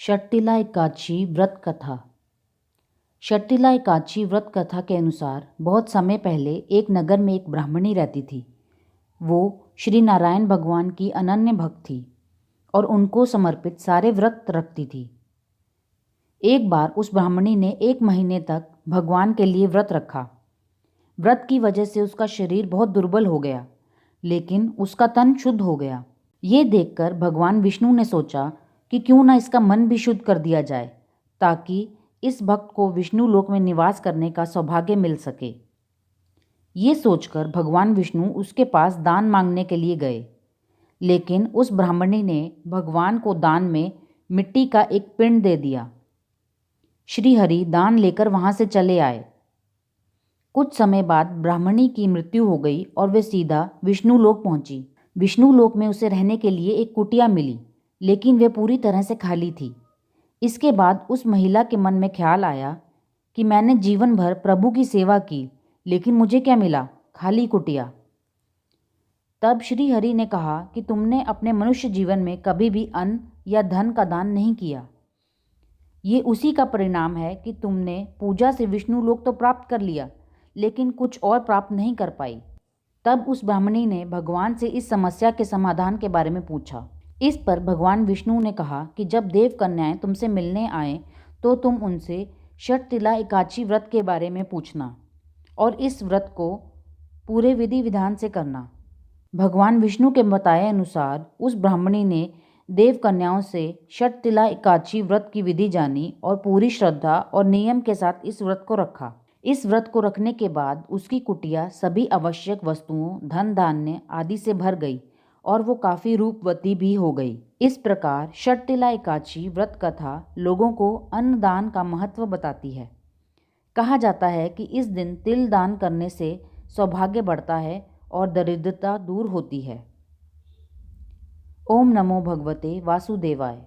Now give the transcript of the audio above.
षट्टिला एकादशी व्रत कथा। षट्टिला एकादशी व्रत कथा के अनुसार बहुत समय पहले एक नगर में एक ब्राह्मणी रहती थी। वो श्री नारायण भगवान की अनन्य भक्त थी और उनको समर्पित सारे व्रत रखती थी। एक बार उस ब्राह्मणी ने 1 महीने तक भगवान के लिए व्रत रखा। व्रत की वजह से उसका शरीर बहुत दुर्बल हो गया, लेकिन उसका तन शुद्ध हो गया। ये देखकर भगवान विष्णु ने सोचा कि क्यों ना इसका मन भी शुद्ध कर दिया जाए, ताकि इस भक्त को विष्णु लोक में निवास करने का सौभाग्य मिल सके। ये सोचकर भगवान विष्णु उसके पास दान मांगने के लिए गए, लेकिन उस ब्राह्मणी ने भगवान को दान में मिट्टी का एक पिंड दे दिया। श्री हरि दान लेकर वहां से चले आए। कुछ समय बाद ब्राह्मणी की मृत्यु हो गई और वे सीधा विष्णु लोक पहुंची। विष्णु लोक में उसे रहने के लिए एक कुटिया मिली, लेकिन वे पूरी तरह से खाली थी। इसके बाद उस महिला के मन में ख्याल आया कि मैंने जीवन भर प्रभु की सेवा की, लेकिन मुझे क्या मिला? खाली कुटिया। तब श्री हरि ने कहा कि तुमने अपने मनुष्य जीवन में कभी भी अन्न या धन का दान नहीं किया। ये उसी का परिणाम है कि तुमने पूजा से विष्णु लोक तो प्राप्त कर लिया, लेकिन कुछ और प्राप्त नहीं कर पाई। तब उस ब्राह्मणी ने भगवान से इस समस्या के समाधान के बारे में पूछा। इस पर भगवान विष्णु ने कहा कि जब देव कन्याएं तुमसे मिलने आए तो तुम उनसे षट्टिला एकादशी व्रत के बारे में पूछना और इस व्रत को पूरे विधि विधान से करना। भगवान विष्णु के बताए अनुसार उस ब्राह्मणी ने देव कन्याओं से षट्टिला एकादशी व्रत की विधि जानी और पूरी श्रद्धा और नियम के साथ इस व्रत को रखा। इस व्रत को रखने के बाद उसकी कुटिया सभी आवश्यक वस्तुओं, धन धान्य आदि से भर गई और वो काफ़ी रूपवती भी हो गई। इस प्रकार षट्टिला एकादशी व्रत कथा लोगों को अन्नदान का महत्व बताती है। कहा जाता है कि इस दिन तिल दान करने से सौभाग्य बढ़ता है और दरिद्रता दूर होती है। ओम नमो भगवते वासुदेवाय।